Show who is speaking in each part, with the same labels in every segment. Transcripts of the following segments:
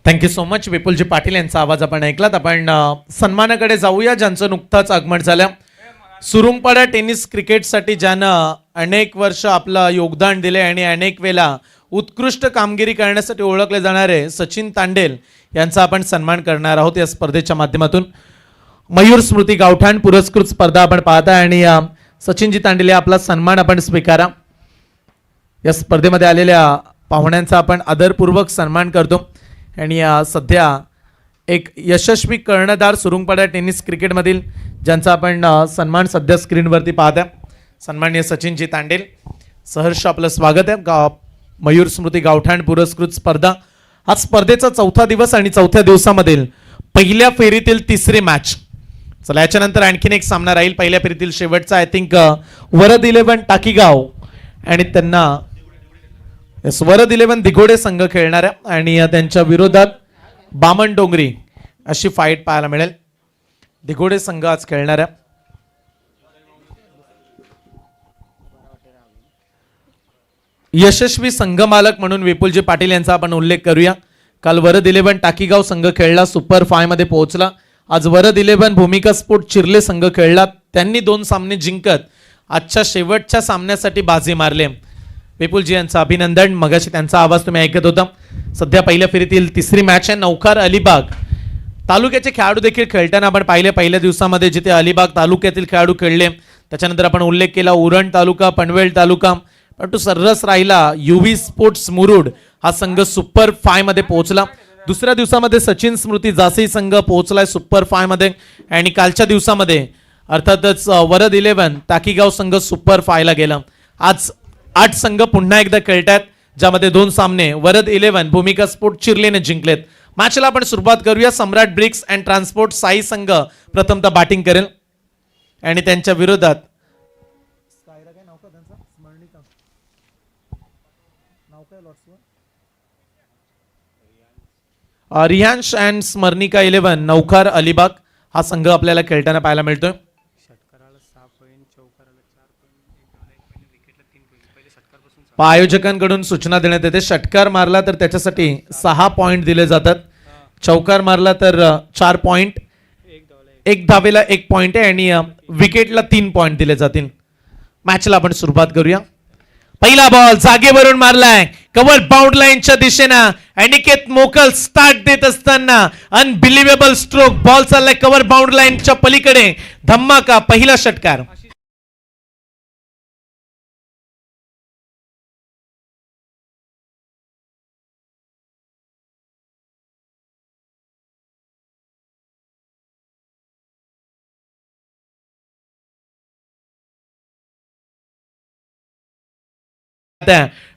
Speaker 1: Thank you so much विपुलजी Patil यांचा आवाज आपण ऐकलात. आपण सन्मानाकडे जाऊया ज्यांचं नुकतंच आगमन झालं. सुरुंगपाडा टेनिस क्रिकेटसाठी ज्यानं अनेक वर्ष आपलं योगदान दिले आणि अनेक वेळा उत्कृष्ट कामगिरी करण्यासाठी ओळखले जाणारे सचिन तांडेल यांचा आपण सन्मान करणार आहोत या स्पर्धेच्या माध्यमातून. मयूर स्मृती गावठाण पुरस्कृत स्पर्धा आपण पाहता आणि सचिनजी तांडेल आपला सन्मान आपण स्वीकारा. या स्पर्धेमध्ये आलेल्या पाहुण्यांचा आपण आदरपूर्वक सन्मान करतो आणि सध्या एक यशस्वी कर्णधार सुरुंगपाडा टेनिस क्रिकेटमधील ज्यांचा आपण सन्मान सध्या स्क्रीनवरती पाहत आहे, सन्माननीय सचिनजी तांडेल, सहर्ष आपलं स्वागत आहे. मयूर स्मृती गावठाण पुरस्कृत स्पर्धा, हा स्पर्धेचा चौथा दिवस आणि चौथ्या दिवसामधील पहिल्या फेरीतील तिसरी मॅच. चला याच्यानंतर आणखीन एक सामना राहील पहिल्या फेरीतील शेवटचा. आय थिंक वरद 11 टाकीगाव आणि त्यांना वरद 11 दिघोडे संघ खेळणार आहे आणि त्यांच्या विरोधात बामण डोंगरी अशी फाईट पाहायला मिळेल. दिघोडे संघ आज खेळणार आहे. यशस्वी संघमालक म्हणून विपुलजी पाटील यांचा आपण उल्लेख करूया. काल वरद 11 टाकीगाव संघ खेळला, सुपर 5 मध्ये पोहोचला. आज वरद 11 भूमिका स्पोर्ट चिर्ले संघ खेळला, त्यांनी 2 सामने जिंकत आजच्या शेवटच्या सामन्यासाठी बाजी मारले. विपुलजी यांचं अभिनंदन. मगाशी त्यांचा आवाज तुम्ही ऐकत होता. सध्या पहिल्या फेरीतील तिसरी मॅच आहे. नौखार अलिबाग तालुक्याचे खेळाडू देखील खेळताना आपण पाहिले. पहिल्या दिवसामध्ये जिथे अलिबाग तालुक्यातील खेळाडू खेळले, त्याच्यानंतर आपण उल्लेख केला उरण तालुका, पनवेल तालुका, परंतु सर्रास राहिला युवी स्पोर्ट्स मुरुड हा संघ सुपर 5 मध्ये पोहोचला. दुसऱ्या दिवसामध्ये सचिन स्मृती जासी संघ पोहोचलाय सुपर 5 मध्ये आणि कालच्या दिवसामध्ये अर्थातच वरद 11 टाकीगाव संघ सुपर 5 ला गेला. आज 8 संघ पुन्हा एकदा खेळतात, ज्यामध्ये 2 सामने वरद 11 भूमिका स्पोर्ट चिर्लेने जिंकलेत. मॅचला आपण सुरुवात करूया. सम्राट ब्रिक्स अँड ट्रान्सपोर्ट साई संघ प्रथमतः बॅटिंग करेल आणि त्यांच्या विरोधात रियांश अँड स्मरणिका 11 नौखार अलिबाग हा संघ आपल्याला खेळताना पाहायला मिळतोय. आयोजकांकडून सूचना देण्यात येते. षटकार मारला तर त्याच्यासाठी 6 पॉइंट दिले जातात, चौकार मारला तर 4 पॉइंट, एक धावेला 1 पॉइंट आहे आणि विकेटला 3 पॉइंट दिले जातील. मॅचला आपण सुरुवात करूया. पहिला बॉल जागेवरून मारलाय कव्हर बाउंड लाईनच्या दिशेनं. अनिकेत मोकल स्टार्ट देत असताना अनबिलिव्हेबल स्ट्रोक, बॉल चाललाय कव्हर बाउंड लाईनच्या पलीकडे, धम्माका, पहिला षटकार.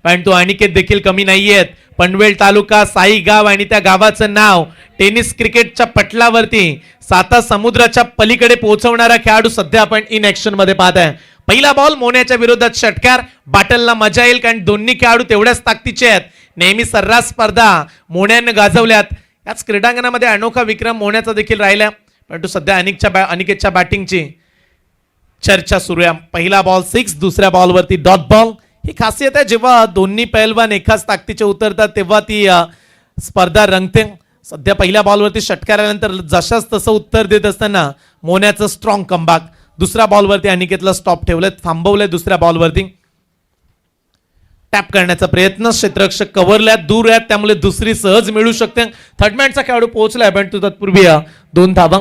Speaker 1: पण तो अनिकेत देखील कमी नाहीयेत. पनवेल तालुका, साई गाव आणि त्या गावाचं नाव टेनिस क्रिकेटच्या पटलावरती साता समुद्राच्या पलीकडे पोहोचवणारा खेळाडू सध्या आपण इन ऍक्शन मध्ये पाहताय. पहिला बॉल मोन्याच्या विरोधात षटकार. बाटलला मजा येईल कारण दोन्ही खेळाडू तेवढ्याच ताकदीचे आहेत. नेहमी सर्रास स्पर्धा मोन्याने गाजवल्यात. याच क्रीडांगणामध्ये अनोखा विक्रम मोन्याचा देखील राहिला, परंतु सध्या अनिकेतच्या बॅटिंगची चर्चा सुरू आहे. पहिला बॉल 6, दुसऱ्या बॉलवरती डॉट बॉल. ही खासियत आहे, जेव्हा दोन्ही पैलवान एकाच ताकदीचे उतरतात तेव्हा ती स्पर्धा रंगते. सध्या पहिल्या बॉलवरती षटकार आल्यानंतर जशाच तसं उत्तर देत असताना मोन्याचं स्ट्रॉंग कमबॅक. दुसऱ्या बॉलवरती अनिकेतला स्टॉप ठेवलंय, थांबवलंय. दुसऱ्या बॉलवरती टॅप करण्याचा प्रयत्न, क्षेत्ररक्षक कव्हरल्यात, दूर आहेत, त्यामुळे दुसरी सहज मिळू शकते. थर्डमॅनचा खेळाडू पोहोचलाय, पण तो तत्पूर्वी 2 धावा.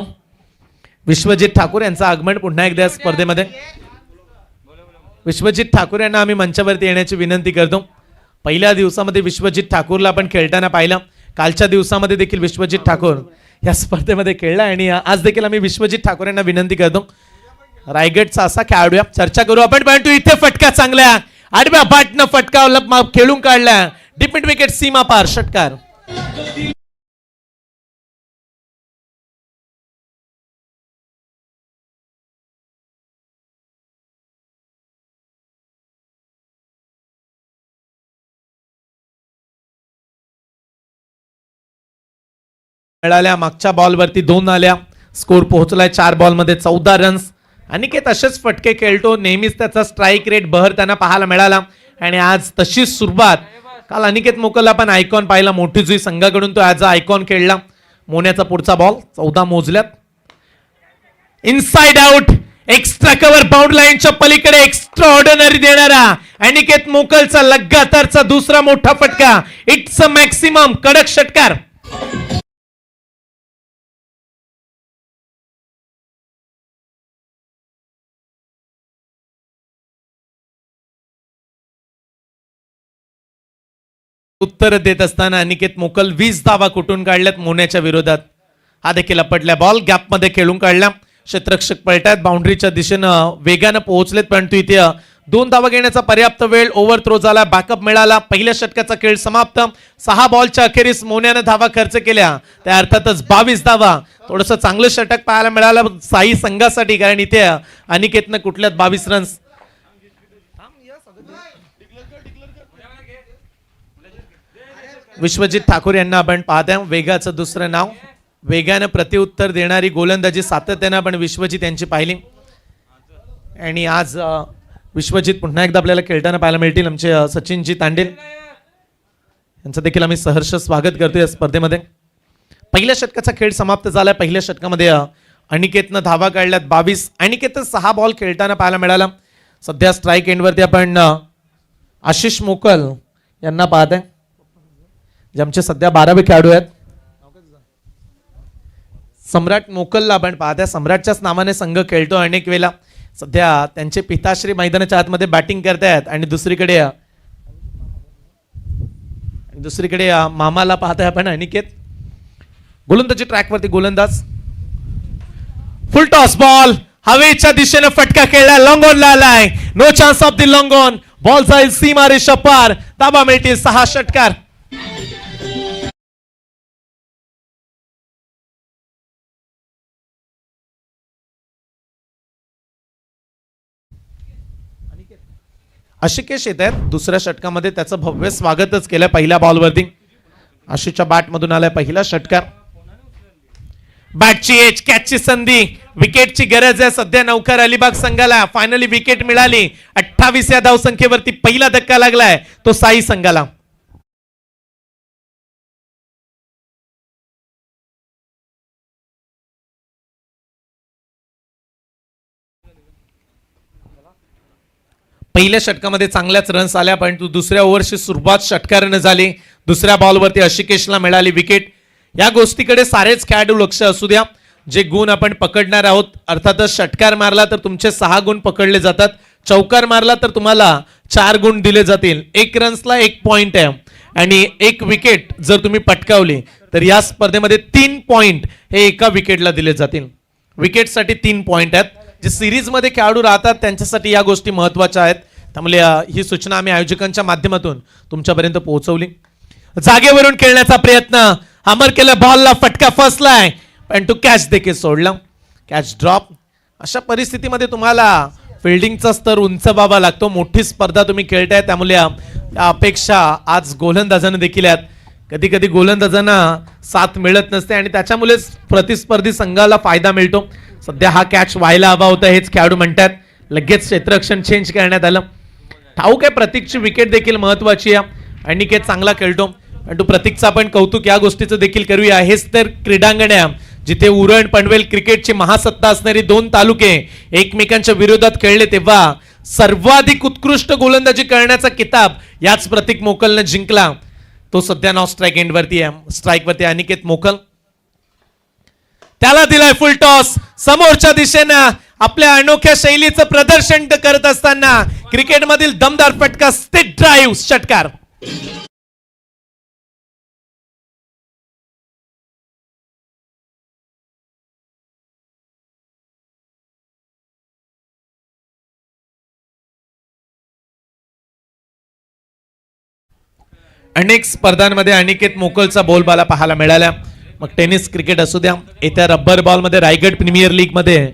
Speaker 1: विश्वजित ठाकूर यांचं आगमन पुन्हा एकदा स्पर्धेमध्ये. विश्वजित ठाकूर यांना आम्ही मंचावरती येण्याची विनंती करतो. पहिल्या दिवसामध्ये विश्वजित ठाकूरला आपण खेळताना पाहिलं. कालच्या दिवसामध्ये देखील विश्वजित ठाकूर या स्पर्धेमध्ये खेळला आणि आज देखील आम्ही विश्वजित ठाकूर यांना विनंती करतो. रायगडचा असा खेळाडू चर्चा करू आपण, पण इथे फटका चांगला आडव्या बाटनं फटका खेळून काढला. डीप मिड विकेट, सीमा पार, षटकार. मिळाल्या. मागच्या बॉलवरती 2 आल्या. स्कोर पोहोचलाय 4 बॉलमध्ये 14 रन्स. अनिकेत असेच फटके खेळतो, नेहमीच त्याचा स्ट्राईक रेट बहरताना पाहायला मिळाला आणि आज तशीच सुरुवात काल अनिकेत मोकलला पण आयकॉन पाहिला, मोठी जुई संघाकडून तो ॲज अ आयकॉन खेळला. मोन्याचा पुढचा बॉल 14 मोजल्यात. Inside out, extra cover, bound लाईनच्या पलीकडे एक्स्ट्रा ऑर्डिनरी देणारा अनिकेत मोकलचा लगातारचा दुसरा मोठा फटका. इट्स अ मॅक्सिमम, कडक षटकार. उत्तर देत असताना अनिकेत मोकल 20 धावा कुठून काढल्यात मोन्याच्या विरोधात. हा देखील आपटल्या बॉल गॅपमध्ये खेळून काढला. क्षेत्ररक्षक पळतायत, बाउंड्रीच्या दिशेनं वेगानं पोहोचलेत, परंतु इथे 2 धावा घेण्याचा पर्याप्त वेळ. ओव्हर थ्रो झाला, बॅकअप मिळाला. पहिल्या षटकाचा खेळ समाप्त. 6 बॉलच्या अखेरीस मोन्यानं धावा खर्च केल्या, त्या अर्थातच 22 धावा. थोडस चांगलं षटक पाहायला मिळालं साई संघासाठी, कारण इथे अनिकेतनं कुठल्याच 22 रन्स. विश्वजित ठाकूर यांना आपण पाहता, वेगाचं दुसरं नाव. वेगानं प्रत्युत्तर देणारी गोलंदाजी सातत्यानं आपण विश्वजित यांची पाहिली. आणि आज विश्वजित पुन्हा एकदा आपल्याला खेळताना पाहायला मिळतील. आमचे सचिनजी तांडेल यांचं देखील आम्ही सहर्ष स्वागत करतो या स्पर्धेमध्ये. पहिल्या षटकाचा खेळ समाप्त झाला. पहिल्या षटकामध्ये अनिकेतनं धावा काढल्यात 22. अनिकेत 6 बॉल खेळताना पाहायला मिळाला. सध्या स्ट्राईक एंडवरती आपण आशिष मोकल यांना पाहत आहे, जे आमचे सध्या 12वे खेळाडू आहेत. सम्राट मोकलला आपण पाहता, सम्राटच्याच नावाने संघ खेळतो अनेक वेळा. सध्या त्यांचे पिताश्री मैदानाच्या आतमध्ये बॅटिंग करतायत आणि दुसरीकडे मामाला पाहताय आपण अनिकेत. गोलंदाजी ट्रॅकवरती गोलंदाज. फुल टॉस बॉल हवेच्या दिशेने फटका खेळला, लॉंग ऑनला आलाय. No chance of the long on. Ball जाईल सीमा रेषा पार. धावा मिळतील 6 षटकार. आशिकेश येत आहेत दुसऱ्या षटकामध्ये, त्याचं भव्य स्वागतच केलं. पहिल्या बॉलवरती आशिषच्या बॅटमधून आलाय पहिला षटकार. बॅटची एज, कॅचची संधी, विकेटची गरज आहे सध्या नौकर अलिबाग संघाला. फायनली विकेट मिळाली. 28 या धावसंख्येवरती पहिला धक्का लागलाय तो साई संघाला. पहिल्या षटकामध्ये चांगल्याच रन्स आल्या, परंतु दुसऱ्या ओव्हरची सुरुवात षटकारानं झाली. दुसऱ्या बॉलवरती आशिकेशला मिळाली विकेट. या गोष्टीकडे सारेच खेळाडू लक्ष असू द्या. जे गुण आपण पकडणार आहोत, अर्थातच षटकार मारला तर तुमचे 6 गुण पकडले जातात. चौकार मारला तर तुम्हाला 4 गुण दिले जातील. 1 रन्सला 1 पॉइंट आहे आणि 1 विकेट जर तुम्ही पटकावली तर या स्पर्धेमध्ये 3 पॉइंट हे एका विकेटला दिले जातील. विकेटसाठी 3 पॉइंट आहेत. जे सिरीज मध्ये खेळाडू राहतात त्यांच्यासाठी या गोष्टी महत्वाच्या आहेत. त्यामुळे ही सूचना आम्ही आयोजकांच्या माध्यमातून तुमच्यापर्यंत पोहोचवली. जागेवरून खेळण्याचा प्रयत्न, हमर केलं, बॉलला फटका फसलाय, पण तो कॅच देखील सोडला. Catch drop. अशा परिस्थितीमध्ये तुम्हाला फिल्डिंगचा स्तर उंच बाबा लागतो. मोठी स्पर्धा तुम्ही खेळताय, त्यामुळे अपेक्षा आज गोलंदाजांना देखील आहेत. कधी कधी गोलंदाजांना साथ मिळत नसते आणि त्याच्यामुळेच प्रतिस्पर्धी संघाला फायदा मिळतो. सध्या हा कॅच व्हायला हवा होता हेच खेळाडू म्हणतात. लगेच क्षेत्ररक्षण चेंज करण्यात आलं. ठाऊक आहे प्रतीकची विकेट देखील महत्वाची आहे. अनिकेत चांगला खेळतो, पण तो प्रतीकचा आपण कौतुक या गोष्टीचं देखील करूया. हेच तर क्रीडांगण आहे जिथे उरण पनवेल क्रिकेटची महासत्ता असणारी 2 तालुके एकमेकांच्या विरोधात खेळले, तेव्हा सर्वाधिक उत्कृष्ट गोलंदाजी करण्याचा किताब याच प्रतीक मोकलने जिंकला. तो सध्या नॉन स्ट्राईक एंडवरती आहे. स्ट्राईकवरती अनिकेत मोकल. त्याला दिलाय फुल टॉस. समोरच्या दिशेनं आपल्या अनोख्या शैलीचं प्रदर्शन करत असताना क्रिकेटमधील दमदार फटका, स्टिक ड्राईव्ह षटकार. अनेक स्पर्धांमध्ये अनिकेत मोकलचा बोलबाला पाहायला मिळाला. मग टेनिस क्रिकेट असू द्या, येत्या रबर बॉल मध्ये रायगड प्रीमियर लीग मध्ये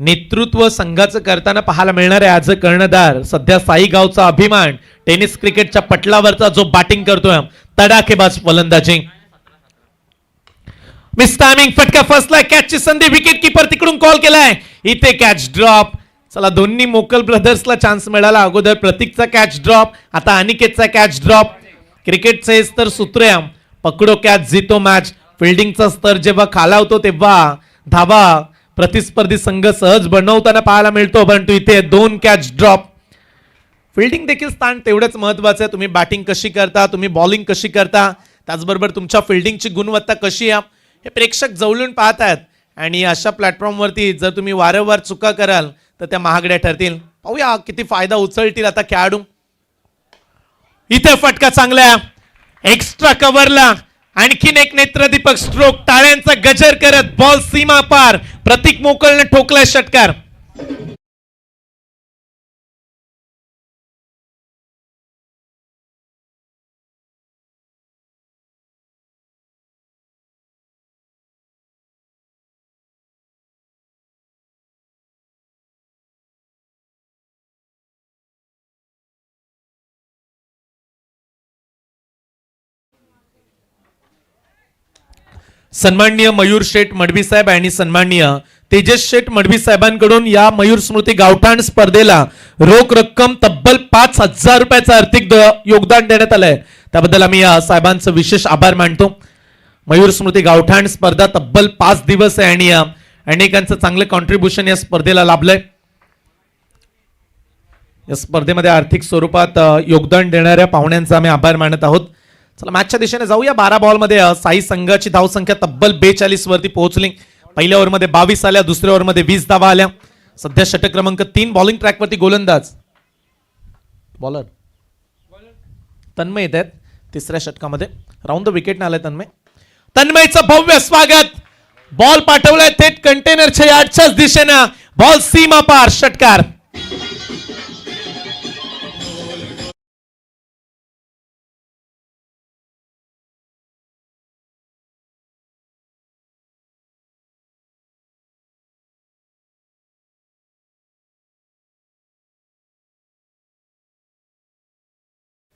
Speaker 1: नेतृत्व संघाचं करताना पाहायला मिळणार आहे ॲज अ कर्णधार सध्या साई गावचा अभिमान. टेनिस क्रिकेटच्या पटलावरचा जो बॅटिंग करतोय, तडाखेबाज फलंदाजी. मिस टायमिंग, फटका फसलाय, कॅचची संधी, विकेट किपर तिकडून कॉल केलाय, इथे कॅच ड्रॉप. चला दोन्ही मोकल ब्रदर्सला चान्स मिळाला. अगोदर प्रतीकचा कॅच ड्रॉप, आता अनिकेतचा कॅच ड्रॉप. क्रिकेटचं हेच तर सूत्र आहे, पकडो कॅच जितो मॅच. फिल्डिंगचा स्तर जेव्हा खालावतो तेव्हा धावा प्रतिस्पर्धी संघ सहज बनवताना पाहायला मिळतो, परंतु इथे 2 कॅच ड्रॉप. फिल्डिंग देखील स्थान तेवढंच महत्वाचं आहे. तुम्ही बॅटिंग कशी करता, तुम्ही बॉलिंग कशी करता, त्याचबरोबर तुमच्या फिल्डिंगची गुणवत्ता कशी आहे हे प्रेक्षक जवळून पाहत आहेत. आणि अशा प्लॅटफॉर्मवरती जर तुम्ही वारंवार चुका कराल तर त्या महागड्या ठरतील. पाहूया किती फायदा उचलतील आता खेळाडू. इथे फटका चांगला, एक्स्ट्रा कव्हरला आणखीन एक नेत्रदीपक स्ट्रोक. टाळ्यांचा गजर करत बॉल सीमा पार. प्रतीक मोकळने ठोकलाय षटकार. सन्माननीय मयूर शेठ मडवी साहेब आणि सन्माननीय तेजस शेठ मडवी साहेबांकडून या मयूर स्मृती गावठाण स्पर्धेला रोख रक्कम तब्बल 5,000 रुपयाचं आर्थिक योगदान देण्यात आलंय. त्याबद्दल आम्ही या साहेबांचं विशेष आभार मानतो. मयूर स्मृती गावठाण स्पर्धा तब्बल 5 दिवस आहे आणि अनेकांचं चांगलं कॉन्ट्रीब्युशन या स्पर्धेला लाभलंय. या स्पर्धेमध्ये आर्थिक स्वरूपात योगदान देणाऱ्या पाहुण्यांचा आम्ही आभार मानत आहोत. चला मॅचच्या दिशेने जाऊया. 12 बॉलमध्ये साई संघाची धावसंख्या तब्बल 42 वरती पोहोचली. पहिल्या ओव्हरमध्ये 22 आल्या, दुसऱ्या ओव्हरमध्ये 20 धावा आल्या. सध्या षटक क्रमांक 3 बॉलिंग ट्रॅकवरती गोलंदाज बॉलर तन्मय येत आहेत. तिसऱ्या षटकामध्ये राऊंड द विकेट आलाय तन्मय. तन्मयचं भव्य स्वागत. बॉल पाठवलाय थेट कंटेनरच्या यार्डच्याच दिशेनं. बॉल सीमा पार. षटकार.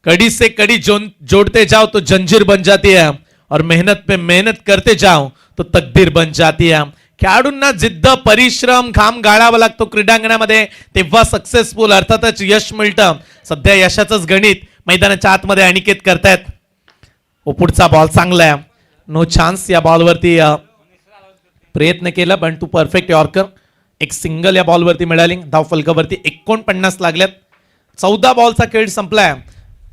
Speaker 1: कड़ी से कड़ी जोड़ते जाओ तो जंजीर बन जाती है और मेहनत पे मेहनत करते जाओ तो तकदीर बन जाती है. खेळाडूंना जिद्द परिश्रम घाम गाळावा लागतो क्रीडांगणामध्ये, तेव्हा सक्सेसफुल अर्थातच यश मिळतं. सध्या यशाचंच गणित मैदानाच्या आतमध्ये अनिकेत करतायत. पुढचा बॉल चांगला आहे, नो चान्स. या बॉलवरती प्रयत्न केला पण तू परफेक्ट यॉर्कर. एक सिंगल या बॉलवरती मिळाली. धाव फलकावरती 49 लागल्यात. 14 बॉलचा खेळ संपलाय.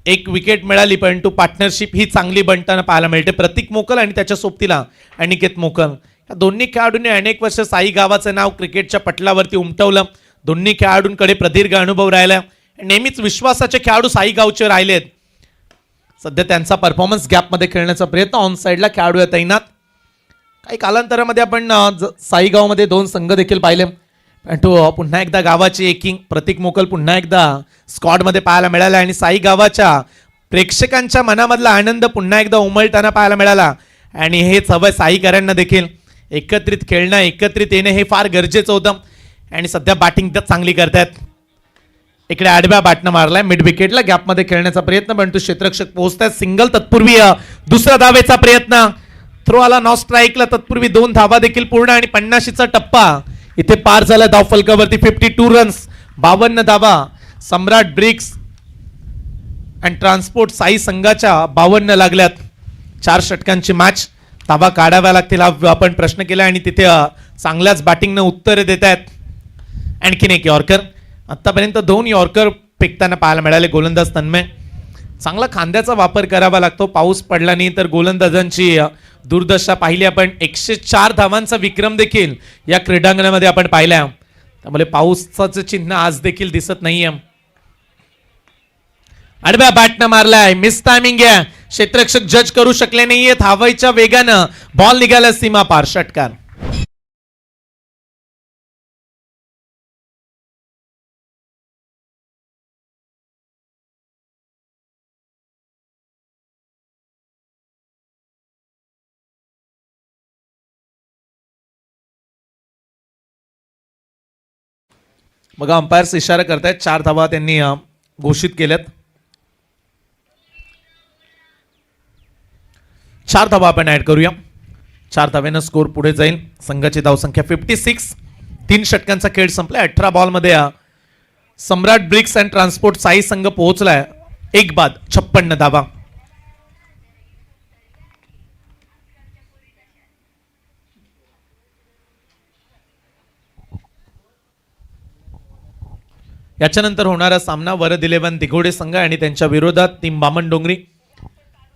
Speaker 1: एक विकेट मिळाली परंतु पार्टनरशिप ही चांगली बनताना पाहायला मिळते. प्रतीक मोकल आणि त्याच्या सोबतीला अनिकेत मोकल या दोन्ही खेळाडूंनी अनेक वर्ष साई गावाचं नाव क्रिकेटच्या पटलावरती उमटवलं. दोन्ही खेळाडूंकडे प्रदीर्घ अनुभव राहिला. नेहमीच विश्वासाचे खेळाडू साई गावचे राहिलेत. सध्या त्यांचा परफॉर्मन्स गॅपमध्ये खेळण्याचा प्रयत्न. ऑन साईडला खेळाडू तैनात. काही कालांतरामध्ये आपण साई गावमध्ये 2 संघ देखील पाहिले. परंतु पुन्हा एकदा गावाची एकिंग प्रतीक मोकल पुन्हा एकदा स्क्वॉडमध्ये पाहायला मिळाला आणि साई गावाच्या प्रेक्षकांच्या मनामधला आनंद पुन्हा एकदा उमलताना पाहायला मिळाला. आणि हेच हवं साईकरांना देखील. एकत्रित खेळणं, एकत्रित येणं हे फार गरजेचं होतं. आणि सध्या बॅटिंग तर चांगली करतायत. इकडे आडव्या बॅटनं मारलाय मिड विकेटला. गॅपमध्ये खेळण्याचा प्रयत्न परंतु क्षेत्ररक्षक पोहोचतात. सिंगल. तत्पूर्वी दुसरा धावेचा प्रयत्न. थ्रो आला नॉ स्ट्राईकला. तत्पूर्वी 2 धावा देखील पूर्ण आणि 50चा टप्पा इथे पार झाला. धाव फलकावरती 52 रन्स 52 धावा. सम्राट ब्रिक्स आणि ट्रान्सपोर्ट साई संघाच्या 52 लागल्यात. 4 षटकांची मॅच. धावा काढाव्या लागतील हा आपण प्रश्न केला आणि तिथे चांगल्याच बॅटिंगनं उत्तरे देत आहेत. आणखीन एक यॉर्कर. आतापर्यंत 2 यॉर्कर फेकताना पाहायला मिळाले गोलंदाज तन्मय. चांगला खांद्याचा वापर करावा लागतो. पाऊस पडला नाही तर गोलंदाजांची दुर्दशा पाहिली आपण. 104 धावांचा विक्रम देखील या क्रीडांगणामध्ये आपण पाहिला. त्यामुळे पावसाचं चिन्ह आज देखील दिसत नाहीये. आडव्या बॅटनं मारलाय. मिस टायमिंग आहे. क्षेत्ररक्षक जज करू शकले नाहीये. धावायच्या वेगानं बॉल निघाला सीमा पार. षटकार. बघा अंपायर्स इशारा करतायत. 4 धावा त्यांनी घोषित केल्यात. 4 धावा आपण ऍड करूया. 4 धाव्यानं स्कोर पुढे जाईल. संघाची धावसंख्या 56. 3 षटकांचा खेळ संपलाय. 18 बॉलमध्ये सम्राट ब्रिक्स अँड ट्रान्सपोर्ट साई संघ पोहोचलाय. 1 बाद 56 धावा. याच्यानंतर होणारा सामना वरद 11 दिघोडे संघ आणि त्यांच्या विरोधात टीम बामणडोंगरी.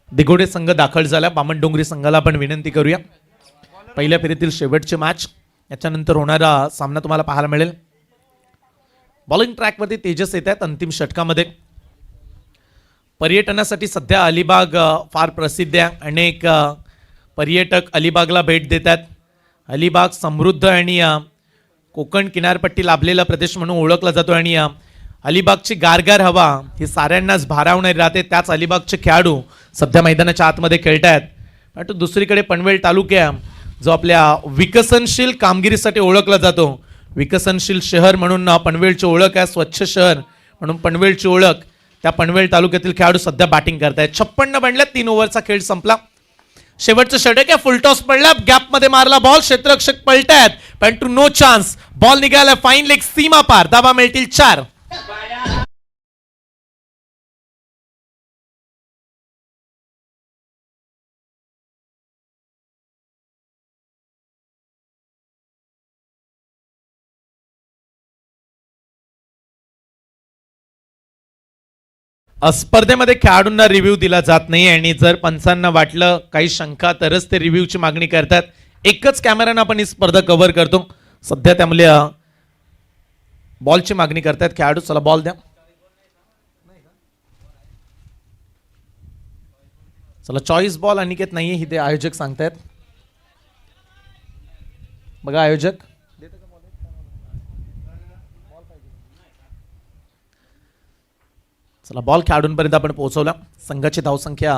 Speaker 1: दिघोडे संघ दाखल झाला. बामणडोंगरी संघाला आपण विनंती करूया. पहिल्या फेरीतील शेवटची मॅच. याच्यानंतर होणारा सामना तुम्हाला पाहायला मिळेल. बॉलिंग ट्रॅकवरती तेजस येत आहेत अंतिम षटकामध्ये. पर्यटनासाठी सध्या अलिबाग फार प्रसिद्ध आहे. अनेक पर्यटक अलिबागला भेट देतात. अलिबाग समृद्ध आणि कोकण किनारपट्टी लाभलेला प्रदेश म्हणून ओळखला जातो आणि अलिबागची गारगार हवा ही साऱ्यांनाच भारावणारी राहते. त्याच अलिबागचे खेळाडू सध्या मैदानाच्या आतमध्ये खेळत आहेत. परंतु दुसरीकडे पनवेल तालुक्या जो आपल्या विकसनशील कामगिरीसाठी ओळखला जातो, विकसनशील शहर म्हणून पनवेलची ओळख आहे, स्वच्छ शहर म्हणून पनवेलची ओळख, त्या पनवेल तालुक्यातील खेळाडू सध्या बॅटिंग करतायत. 56 बनल्या. 3 ओव्हरचा खेळ संपला. शेवटचं षटक आहे. फुलटॉस पडला. गॅपमध्ये मारला बॉल. क्षेत्ररक्षक पलटायत पण टू नो चान्स. बॉल निघाला फाईन लेग सीमा पार. धावा मिळतील 4. स्पर्धेमध्ये खेळाडूंना रिव्ह्यू दिला जात नाही आणि जर पंचांना वाटलं काही शंका तरच ते रिव्ह्यूची मागणी करतात. एकच कॅमेरानं आपण ही स्पर्धा कव्हर करतो. सध्या त्यामुळे बॉलची मागणी करतात खेळाडू. चला बॉल द्या. चला चॉईस बॉल अनिकेत नाहीये ही ते आयोजक सांगतायत. बघा आयोजक. चला बॉल खेळाडूंपर्यंत आपण पोहोचवला. संघाची धावसंख्या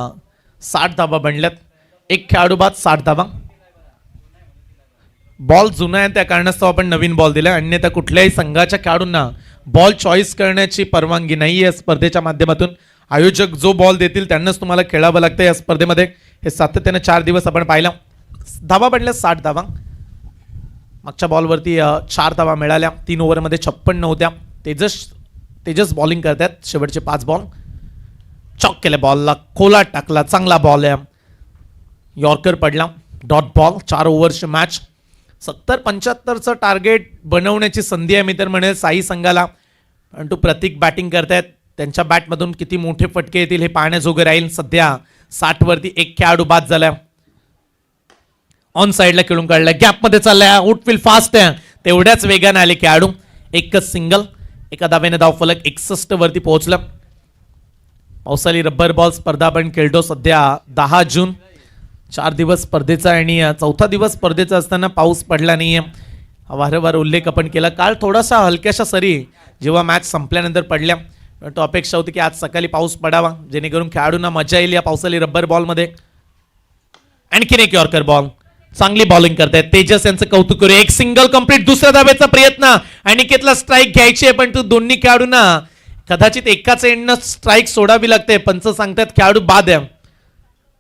Speaker 1: 60 धावा बनल्यात. एक खेळाडू बाद 60 धावा. बॉल जुना आहे त्या कारणास्तव आपण नवीन बॉल दिला. अन्यथा कुठल्याही संघाच्या खेळाडूंना बॉल चॉईस करण्याची परवानगी नाही या स्पर्धेच्या माध्यमातून. आयोजक जो बॉल देतील त्यांनाच तुम्हाला खेळावं लागतं या स्पर्धेमध्ये. हे सातत्याने 4 दिवस आपण पाहिलं. धावा बनल्या 60 धावा. मागच्या बॉलवरती 4 धावा मिळाल्या. 3 ओव्हरमध्ये 56 होत्या. तेजस बॉलिंग करतात. शेवटचे 5 बॉल चॉक केले. बॉलला खोला टाकला. चांगला बॉल आहे. यॉर्कर पडला. Dot ball. 4 ओव्हरची मॅच. 70-75चं टार्गेट बनवण्याची संधी आहे मी तर म्हणेल साई संघाला. परंतु प्रतीक बॅटिंग करतायत. त्यांच्या बॅटमधून किती मोठे फटके येतील हे पाहण्याजोगं राहील. सध्या 60 वरती एक खेळाडू बाद झाला. ऑन साईडला खेळून काढलाय. गॅपमध्ये चाललाय. आउटफील्ड फास्ट आहे. तेवढ्याच वेगाने आले खेळाडू. एकच सिंगल. एका धावेने धावफलक 61 वरती पोहोचलं. पावसाळी रब्बर बॉल स्पर्धा आपण खेळतो. सध्या 10 जून. 4 दिवस स्पर्धेचा आणि 4था दिवस स्पर्धेचा असताना पाऊस पडला नाहीये. वारंवार उल्लेख आपण केला. काल थोडासा हलक्याशा सरी जेव्हा मॅच संपल्यानंतर पडल्या. तो अपेक्षा होती की आज सकाळी पाऊस पडावा जेणेकरून खेळाडूंना मजा येईल या पावसाळी रब्बर बॉलमध्ये. आणखीन एक यॉर्कर बॉल. चांगली बॉलिंग करतायत. तेजस यांचं कौतुक करूया. एक सिंगल कंप्लीट. दुसऱ्या धावेचा प्रयत्न. अनिकेतला स्ट्राईक घ्यायची आहे पण तू दोन्ही खेळाडूंना कदाचित एकाच एंडनं स्ट्राईक सोडावी लागते. पंच सांगतात खेळाडू बाद आहे.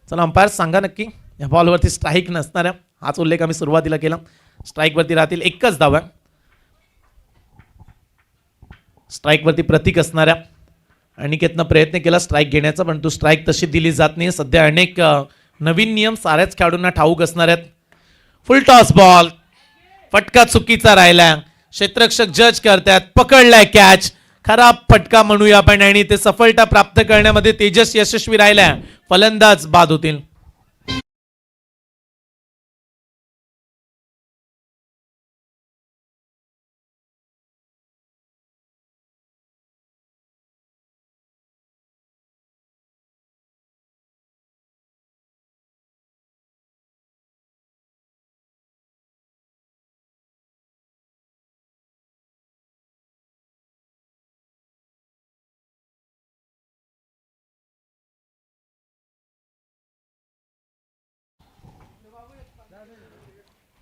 Speaker 1: चला अंपायर सांगा नक्की या बॉलवरती स्ट्राईक नसणार आहे. हाच उल्लेख आम्ही सुरुवातीला केला. स्ट्राईकवरती राहतील. एकच धावा. स्ट्राईकवरती प्रतीक असणाऱ्या अनिकेतनं प्रयत्न केला स्ट्राईक घेण्याचा पण तो स्ट्राईक तशी दिली जात नाही. सध्या अनेक नवीन नियम साऱ्याच खेळाडूंना ठाऊक असणार आहेत. फुल टॉस बॉल. फटका चुकीचा राहिला. क्षेत्ररक्षक जज करतात. पकडलाय कॅच. खराब फटका म्हणूया आपण आणि ते सफलता प्राप्त करण्यामध्ये तेजस यशस्वी राहिलाय. फलंदाज बाद होतील.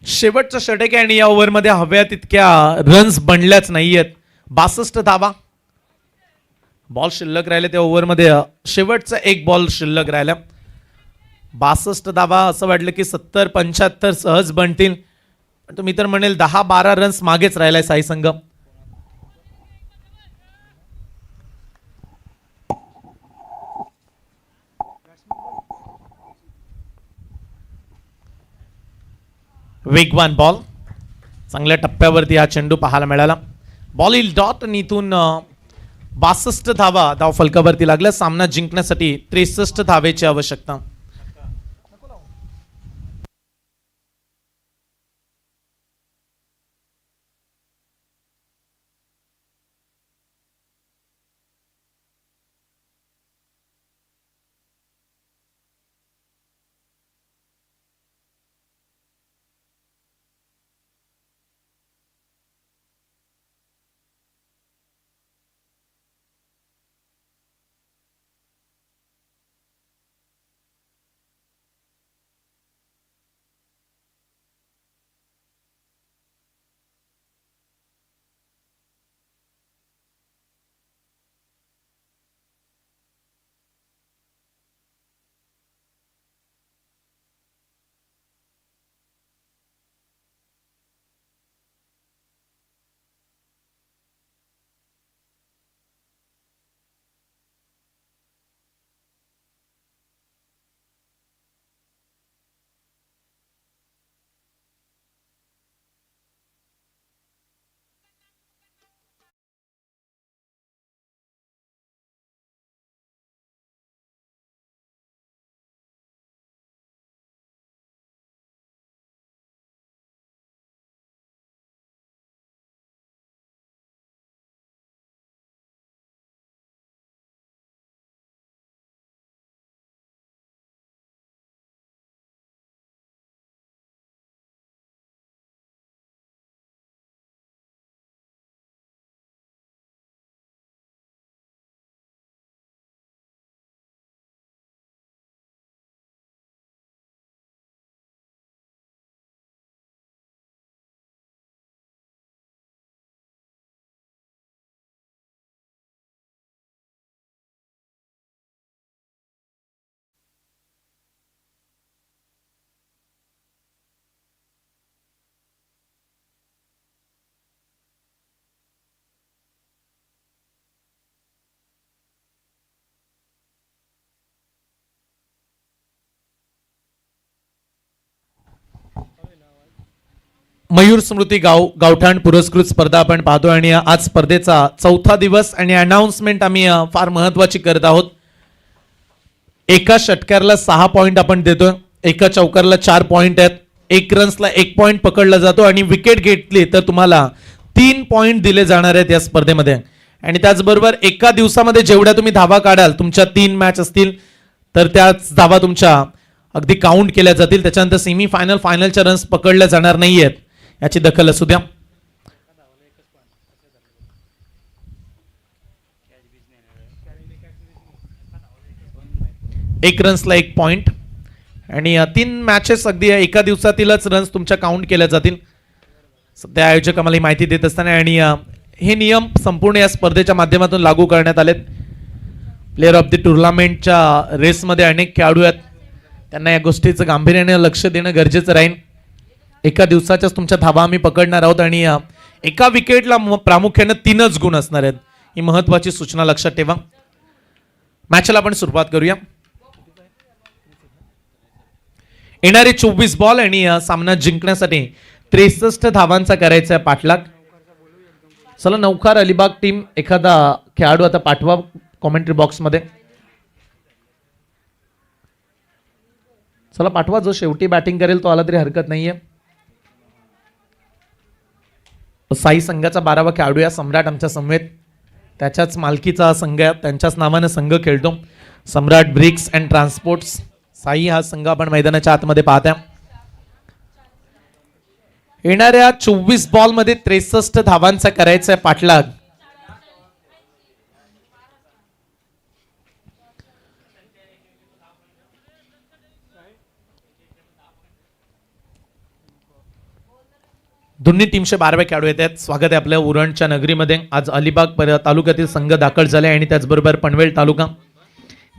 Speaker 1: शेवटचं षटक आहे आणि या ओव्हरमध्ये हव्या तितक्या रन्स बनल्याच नाहीयेत. 62 धावा. बॉल शिल्लक राहिले त्या ओव्हरमध्ये. शेवटचा एक बॉल शिल्लक राहिला. 62 धावा. असं वाटलं की 70-75 सहज बनतील पण तुम्ही तर म्हणेल 10-12 रन्स मागेच राहिलाय साई संघ. वेगवान बॉल. चांगल्या टप्प्यावरती हा चेंडू पाहायला मिळाला. बॉल येईल डॉट आणि इथून 62 धावा धाव फलकावरती लागल्या. सामना जिंकण्यासाठी 63 धावेची आवश्यकता. मयूर स्मृती गावठाण पुरस्कृत स्पर्धा आपण पाहतो आणि आज स्पर्धेचा 4था दिवस आणि अनाउन्समेंट आम्ही फार महत्वाची करत आहोत. एका षटकाराला 6 पॉइंट आपण देतोय, एका चौकारला 4 पॉइंट आहेत, 1 रन्सला 1 पॉइंट पकडला जातो आणि विकेट घेतली तर तुम्हाला 3 पॉइंट दिले जाणार आहेत या स्पर्धेमध्ये. आणि त्याचबरोबर एका दिवसामध्ये जेवढ्या तुम्ही धावा काढाल, तुमच्या 3 मॅच असतील तर त्याच धावा तुमच्या अगदी काउंट केल्या जातील. त्याच्यानंतर सेमी फायनल फायनलच्या रन्स पकडल्या जाणार नाहीयेत, याची दखल असू द्या. एक रन्सला 1 पॉइंट आणि 3 मॅचेस अगदी एका दिवसातीलच रन्स तुमच्या काउंट केल्या जातील. सध्या आयोजक आम्हाला ही माहिती देत असताना आणि हे नियम संपूर्ण या स्पर्धेच्या माध्यमातून लागू करण्यात आलेत. प्लेअर ऑफ द टुर्नामेंटच्या रेसमध्ये अनेक खेळाडू आहेत, त्यांना या गोष्टीचं गांभीर्याने लक्ष देणं गरजेचं राहील. एका दिवसाच्याच तुमच्या धावा आम्ही पकडणार आहोत आणि एका विकेटला प्रामुख्याने 3च गुण असणार आहेत, ही महत्वाची सूचना लक्षात ठेवा. मॅचला आपण सुरुवात करूया. येणारे 24 बॉल आणि सामना जिंकण्यासाठी 63 धावांचा करायचा आहे पाठलाग. चला नौखार अलिबाग टीम एखादा खेळाडू आता पाठवा कॉमेंट्री बॉक्स मध्ये. चला पाठवा, जो शेवटी बॅटिंग करेल तो आला तरी हरकत नाहीये. साई संघाचा 12वा खेळाडू या सम्राट आमच्या समवेत, त्याच्याच मालकीचा संघ आहे, त्यांच्याच नावाने संघ खेळतो. सम्राट ब्रिक्स अँड ट्रान्सपोर्ट्स साई हा संघ आपण मैदानाच्या आतमध्ये पाहता. येणाऱ्या 24 बॉल मध्ये 63 धावांचा करायचा आहे पाठलाग. दोन्ही टीमचे 12वे खेळाडू येत आहेत. स्वागत आहे आपल्या उरणच्या नगरीमध्ये. आज अलिबाग तालुक्यातील संघ दाखल झाले आणि त्याचबरोबर पनवेल तालुका.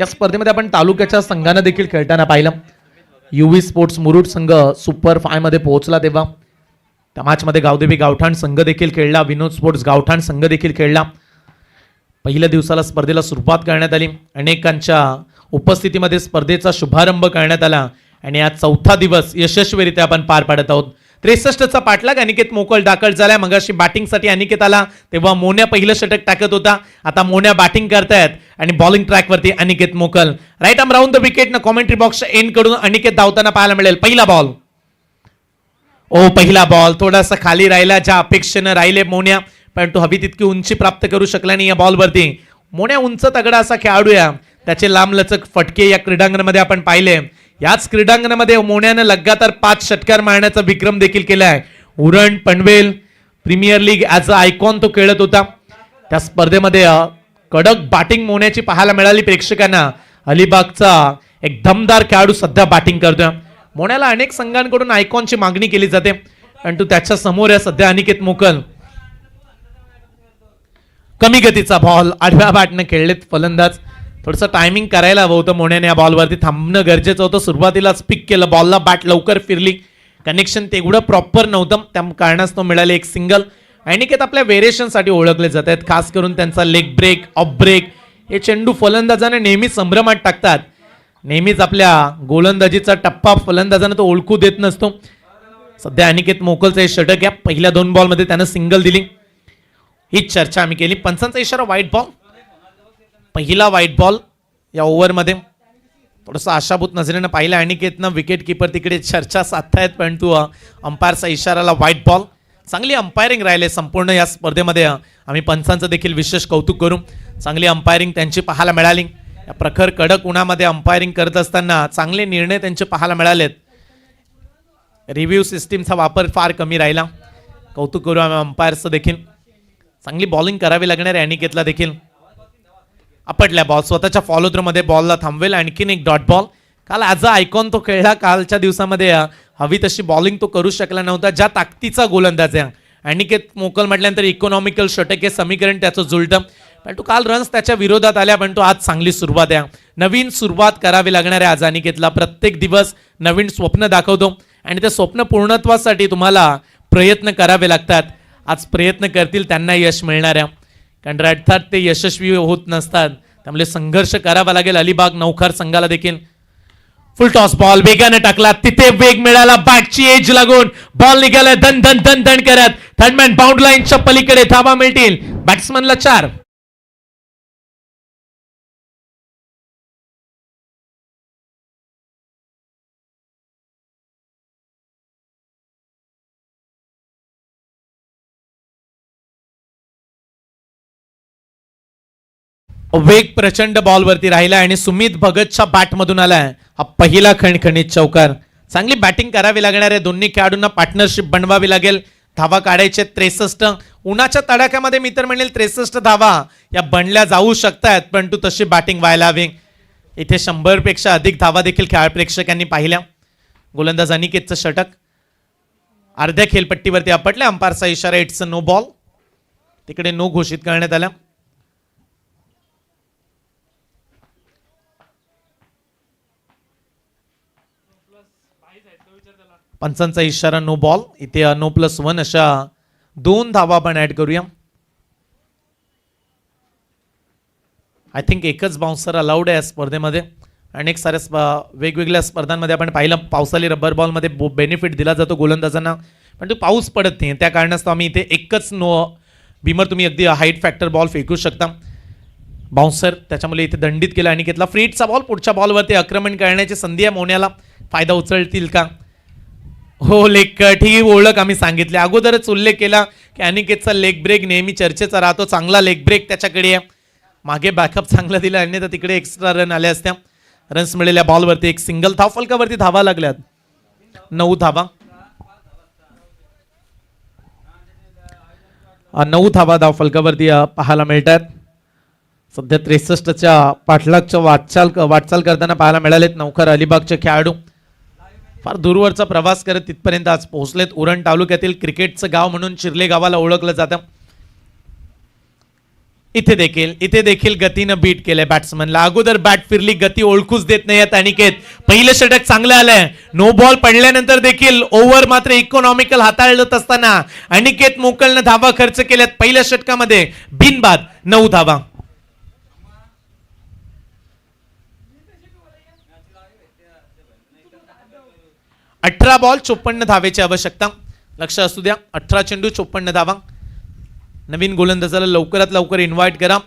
Speaker 1: या स्पर्धेमध्ये आपण तालुक्याच्या संघांना देखील खेळताना पाहिलं. युवी स्पोर्ट्स मुरुड संघ सुपर 5 मध्ये पोहोचला तेव्हा त्या मॅचमध्ये गावदेवी गावठाण संघ देखील खेळला, विनोद स्पोर्ट्स गावठाण संघ देखील खेळला. पहिल्या दिवसाला स्पर्धेला सुरुवात करण्यात आली, अनेकांच्या उपस्थितीमध्ये स्पर्धेचा शुभारंभ करण्यात आला आणि आज 4था दिवस यशस्वीरित्या आपण पार पाडत आहोत. 63चा पाठलाग. अनिकेत मोकळ दाखल झालाय. मगाशी बॅटिंगसाठी अनिकेत आला तेव्हा मोन्या पहिलं षटक टाकत होता. आता मोन्या बॅटिंग करतायत आणि बॉलिंग ट्रॅकवरती Aniket Mokal. Right arm round the wicket न कॉमेंट्री बॉक्सच्या एंड कडून अनिकेत धावताना पाहायला मिळेल. पहिला बॉल. पहिला बॉल थोडासा खाली राहिला, ज्या अपेक्षेनं राहिले मोन्या, परंतु हवी तितकी उंची प्राप्त करू शकला नाही या बॉलवरती. मोन्या उंच तगडा असा खेळाडूया, त्याचे लांबलचक फटके या क्रीडांगणामध्ये आपण पाहिले. याच क्रीडांगणामध्ये मोन्यानं लगातार 5 षटकार मारण्याचा विक्रम देखील केलाय. Uran, Panvel premier league as a icon तो खेळत होता. त्या स्पर्धेमध्ये कडक बॅटिंग मोन्याची पाहायला मिळाली प्रेक्षकांना. अलिबागचा एक दमदार खेळाडू सध्या बॅटिंग करतोय. मोन्याला अनेक संघांकडून आयकॉनची मागणी केली जाते, परंतु त्याच्या समोर आहे सध्या अनिकेत मोकल. कमी गतीचा बॉल आडव्या बॅटनं खेळलेत फलंदाज. थोडंसं टायमिंग करायला हवं होतं मोन्याने, या बॉलवरती थांबणं गरजेचं होतं. सुरुवातीलाच पिक केलं, बॉलला बॅट लवकर फिरली, कनेक्शन तेवढं प्रॉपर नव्हतं, त्या कारणास्तव मिळाले एक सिंगल. अनिकेत आपल्या व्हेरिएशनसाठी ओळखले जात आहेत, खास करून त्यांचा लेग ब्रेक, ऑफ ब्रेक हे चेंडू फलंदाजाने नेहमी संभ्रमात टाकतात. नेहमीच आपल्या गोलंदाजीचा टप्पा फलंदाजाने तो ओळखू देत नसतो. सध्या अनिकेत मोकलचं हे षटक या पहिल्या 2 बॉलमध्ये त्यानं सिंगल दिली. हीच चर्चा आम्ही केली. पंचांचा इशारा व्हाईट बॉल. पहिला व्हाईट बॉल या ओव्हरमध्ये. थोडंसं आशाभूत नजरेनं पाहिलं अनिकेतनं. विकेट किपर तिकडे चर्चा साधतायत, परंतु अंपायरचा इशाराला व्हाईट बॉल. चांगली अंपायरिंग राहिले संपूर्ण या स्पर्धेमध्ये. आम्ही पंचांचं देखील विशेष कौतुक करू. चांगली अंपायरिंग त्यांची पाहायला मिळाली. या प्रखर कडक उन्हामध्ये अंपायरिंग करत असताना चांगले निर्णय त्यांचे पाहायला मिळालेत. रिव्ह्यू सिस्टीमचा वापर फार कमी राहिला. कौतुक करू आम्ही अंपायरचं देखील. चांगली बॉलिंग करावी लागणार आहे अनिकेतला देखील. आपटल्या बॉल स्वतःच्या फॉलो थ्रू मध्ये बॉलला थांबवेल. आणखीन एक डॉट बॉल. काल ॲज अ आयकॉन तो खेळला. कालच्या दिवसामध्ये हवी तशी बॉलिंग तो करू शकला नव्हता. ज्या ताकदीचा गोलंदाज आहे अनिकेत मोकल म्हटल्यानंतर इकॉनॉमिकल षटक हे समीकरण त्याचं जुळतं, पण तो काल रन्स त्याच्या विरोधात आल्या, पण तो आज चांगली सुरुवात आहे. नवीन सुरुवात करावी लागणार आहे आज अनिकेतला. प्रत्येक दिवस नवीन स्वप्न दाखवतो आणि ते स्वप्न पूर्णत्वासाठी तुम्हाला प्रयत्न करावे लागतात. आज प्रयत्न करतील त्यांना यश मिळणार आहे, कारण अर्थात ते यशस्वी होत नसतात, त्यामुळे संघर्ष करावा लागेल. अलिबाग नौखार संघाला देखील. फुल टॉस बॉल वेगाने टाकला, तिथे वेग मिळाला, बॅटची एज लागून बॉल निघाला दन दन दन दन करत. थर्डमॅन बाउंड लाईनच्या पलीकडे धावा मिळतील बॅट्समनला 4. वेग प्रचंड बॉलवरती राहिला आणि सुमित भगतच्या बॅटमधून आलाय हा पहिला खणखणीत चौकार. चांगली बॅटिंग करावी लागणार आहे. दोन्ही खेळाडूंना पार्टनरशिप बनवावी लागेल. धावा काढायचे 63. उन्हाच्या तडाख्यामध्ये मी तर म्हणेल 63 धावा या बनल्या जाऊ शकतात, परंतु तशी बॅटिंग व्हायला हवी. इथे 100 पेक्षा अधिक धावा देखील खेळ प्रेक्षकांनी पाहिल्या. गोलंदाज अनिकेतचं षटक अर्ध्या खेळपट्टीवरती आपटल्या. अंपायरचा इशारा इट्स नो बॉल. तिकडे नो घोषित करण्यात आला. पंचांचा इशारा नो बॉल. इथे नो +1 अशा 2 धावा आपण ऍड करूया. आय थिंक एकच बाउन्सर अलाउड आहे या स्पर्धेमध्ये. अनेक साऱ्या वेगवेगळ्या स्पर्धांमध्ये आपण पाहिलं पावसाळी रबर बॉलमध्ये बेनिफिट दिला जातो गोलंदाजांना, पण तो पाऊस पडत नाही, त्या कारणास्तव आम्ही इथे एकच नो बीमर तुम्ही अगदी हाईट फॅक्टर बॉल फेकू शकता. बाउन्सर त्याच्यामुळे इथे दंडित केला अनिकेतला. फ्रीटचा बॉल. पुढच्या बॉलवरती आक्रमण करण्याची संधी आहे मोन्याला. फायदा उचलतील का? हो, लेग कट ही ओळख आम्ही सांगितली अगोदरच. उल्लेख केला की अनिकेतचा लेग ब्रेक नेहमी चर्चेचा राहतो. चांगला लेग ब्रेक त्याच्याकडे आहे. मागे बॅकअप चांगला दिला, अन्यथा तिकडे एक्स्ट्रा रन आले असत्या. रन्स मिळालेल्या बॉलवरती एक सिंगल. धाव फलकावरती धावा लागल्यात 9 धावा. 9 धावा धाव फलकावरती पाहायला मिळतात. सध्या 63च्या पाठलागच्या वाटचाल करताना पाहायला मिळालेत नौकर अलिबागचे खेळाडू. फार दूरवरचा प्रवास करत तिथपर्यंत आज पोहोचलेत. उरण तालुक्यातील क्रिकेटचं गाव म्हणून चिर्ले गावाला ओळखलं जातं. इथे देखील गतीनं बीट केलंय बॅट्समनला. अगोदर बॅट फिरली, गती ओळखूच देत नाही आहेत अनिकेत. पहिलं षटक चांगलं आलंय. नो बॉल पडल्यानंतर देखील ओव्हर मात्र इकॉनॉमिकल हाताळत असताना अनिकेत मोकलनं धावा खर्च केल्यात. पहिल्या षटकामध्ये बिनबाद 9 धावा. 18 बॉल 54 धावेची आवश्यकता. लक्ष असू द्या. 18 चेंडू 54 धावा. नवीन गोलंदाजाला लवकरात लवकर इन्व्हाइट करा.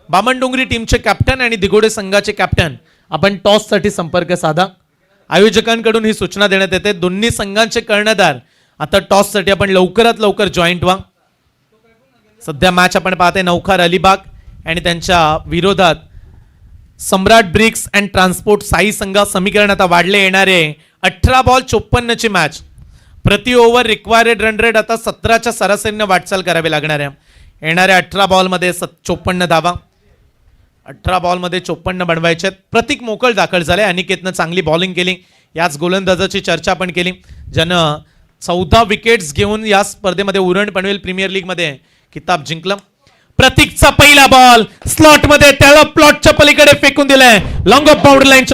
Speaker 1: बामणडोंगरी टीमचे कॅप्टन आणि दिगोडे संघाचे कॅप्टन आपण टॉससाठी संपर्क साधा. आयोजकांकडून ही सूचना देण्यात येते. दोन्ही संघांचे कर्णधार आता टॉससाठी आपण लवकरात लवकर जॉईंट व्हा. सध्या मॅच आपण पाहते नौखार अलिबाग आणि त्यांच्या विरोधात सम्राट ब्रिक्स अँड ट्रान्सपोर्ट साई संघ. समीकरण आता वाढले येणारे 18 बॉल 54 ची मॅच. प्रति ओव्हर रिक्वायर्ड रन रेट आता 17च्या सरासरीने वाटचाल करावी लागणार आहे. येणाऱ्या 18 बॉलमध्ये 54 धावा. 18 बॉलमध्ये 54 बनवायचे. प्रतीक मोकळ दाखल झाले. अनिकेतनं चांगली बॉलिंग केली. याच गोलंदाजाची चर्चा आपण केली ज्यानं 14 विकेट्स घेऊन या स्पर्धेमध्ये उरण पनवेल प्रीमियर लीग मध्ये किताब जिंकलं. प्रतीकचा पहिला बॉल स्लॉट मध्ये त्याला प्लॉटच्या पलीकडे फेकून दिलाय. लॉंग ऑफ बाउंड्री लाईन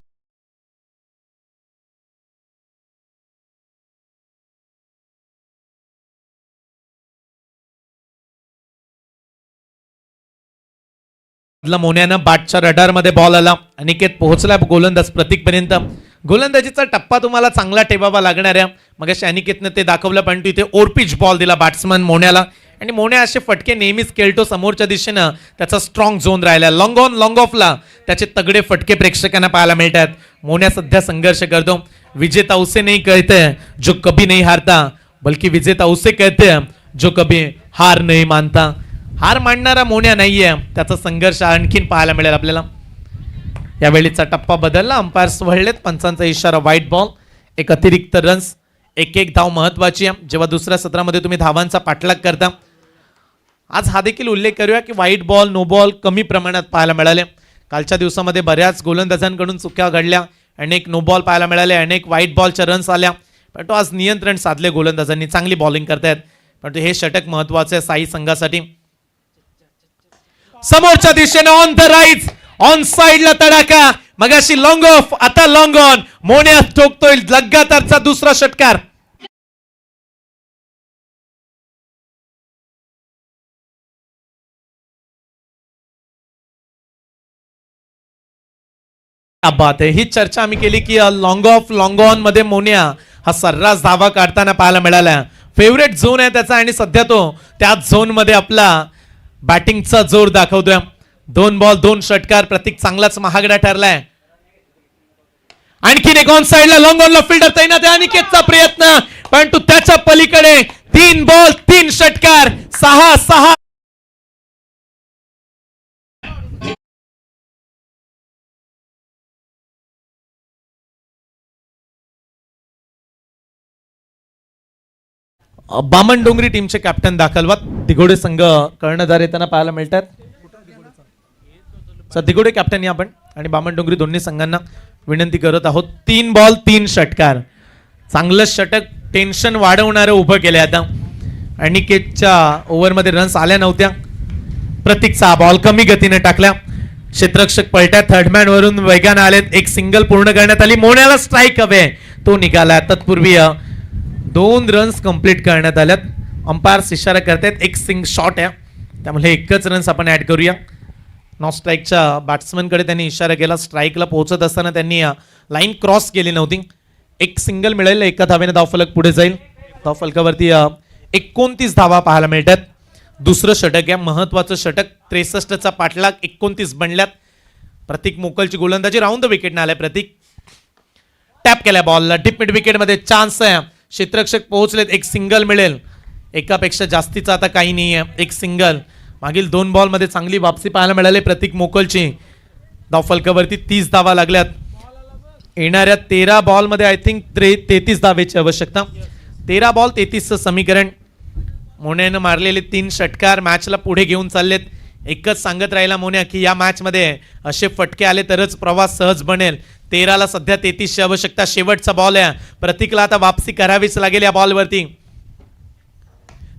Speaker 1: मोन्यानं बाटच्या रडारमध्ये बॉल आला. अनिकेत पोहोचला गोलंदाज प्रतीक पर्यंत. गोलंदाजीचा टप्पा तुम्हाला चांगला ठेवावा लागणार आहे. मग अशा अनिकेतनं ते दाखवलं पण तिथे ओरपिच बॉल दिला बॅट्समन मोन्याला आणि मोन्या असे फटके नेहमीच खेळतो. समोरच्या दिशेनं त्याचा स्ट्रॉंग झोन राहिला. लॉंग ऑन लॉंग ऑफला त्याचे तगडे फटके प्रेक्षकांना पाहायला मिळतात. मोन्या सध्या संघर्ष करतो. विजेता उसे नहीं कहते जो कभी नहीं हारता बल्कि विजेता उसे कहते जो कभी हार नहीं मानता. हार मानणारा मोन्या नाहीये. त्याचा संघर्ष आणखीन पाहायला मिळेल आपल्याला. यावेळीचा टप्पा बदलला. अंपायर्स वळलेत. पंचांचा इशारा व्हाईट बॉल. एक अतिरिक्त रन्स. एक धाव महत्वाची आहे जेव्हा दुसऱ्या सत्रामध्ये तुम्ही धावांचा पाठलाग करता. आज हा देखील उल्लेख करूया की व्हाईट बॉल नो बॉल कमी प्रमाणात पाहायला मिळाले. कालच्या दिवसामध्ये बऱ्याच गोलंदाजांकडून चुक्या घडल्या. अनेक नो बॉल पाहायला मिळाले. अनेक व्हाईट बॉलच्या रन्स आल्या. पण तो आज नियंत्रण साधले गोलंदाजांनी. चांगली बॉलिंग करतायत. पण हे षटक महत्वाचे आहे साई संघासाठी. समोरच्या दिशेने ऑन द राईज ऑन साइडला तडाखा. मगाशी लॉंग ऑफ आता लॉंग ऑन. मोन्या ठोकतोय लगातारचा दुसरा षटकार. बात आहे. ही चर्चा आम्ही केली की लॉंग ऑफ लॉंग ऑन मध्ये मोन्या हा सर्रास धावा काढताना पाहायला मिळाला. फेवरेट झोन आहे त्याचा आणि सध्या तो त्याच झोन मध्ये आपला बॅटिंगचा जोर दाखवतोय. 2 बॉल 2 षटकार. प्रतीक चांगलाच महागडा ठरलाय. आणखीन एक ऑन साइडला लॉंग ऑनला फिल्डर तैनात आहे. अनिकेतचा प्रयत्न परंतु त्याच्या पलीकडे 3 बॉल 3 षटकार 6-6. बामणडोंगरी टीमचे कॅप्टन दाखल. दिगोडे संघ कर्णधार येताना पाहायला मिळतात. दिगोडे कॅप्टन या आपण आणि बामणडोंगरी दोन्ही संघांना विनंती करत आहोत. 3 बॉल 3 षटकार. चांगलं षटक टेन्शन वाढवणारं उभं केलं. आता अनिकेतच्या ओव्हरमध्ये रन्स आल्या नव्हत्या. प्रतीकचा बॉल कमी गतीने टाकला. क्षेत्ररक्षक पलट्या थर्डमॅन वरून वेगाने आलेत. एक सिंगल पूर्ण करण्यात आली. मोन्याला स्ट्राईक हवे तो निघाला. तत्पूर्वी 2 रन्स कंप्लीट करण्यात आल्यात. अंपायर्स इशारा करतायत एक शॉट आहे त्यामुळे एकच रन्स आपण ऍड करूया. नॉट स्ट्राईकच्या बॅट्समनकडे त्यांनी इशारा केला. स्ट्राईकला पोहोचत असताना त्यांनी लाईन क्रॉस केली नव्हती. एक सिंगल मिळेल. एका धावेने धावफलक पुढे जाईल. धावफलकावरती 29 धावा पाहायला मिळतात. दुसरं षटक आहे महत्वाचं षटक. 63चा पाठलाग 29 बनल्यात. प्रतीक मोकलची गोलंदाजी राऊंड द विकेटने आलाय. प्रतीक टॅप केलाय बॉलला. डीप मिड विकेट मध्ये चान्स आहे. क्षेत्ररक्षक पोहोचलेत. एक सिंगल मिळेल. एकापेक्षा जास्तीचा आता काही नाही आहे. एक सिंगल. मागील 2 बॉल मध्ये चांगली वापसी पाहायला मिळाली प्रतीक मोकलची. धावफलकावरती 30 धावा लागल्यात. येणाऱ्या 13 बॉल मध्ये आय थिंक 33 धावेची आवश्यकता. 13 बॉल 33चं समीकरण. मोन्यानं मारलेले 3 षटकार मॅचला पुढे घेऊन चाललेत. एकच सांगत राहिला मोन्या की या मॅच मध्ये असे फटके आले तरच प्रवास सहज बनेल. 13ला सध्या 33ची आवश्यकता. शेवटचा बॉल आहे. प्रतीकला आता वापसी करावीच लागेल या बॉलवरती.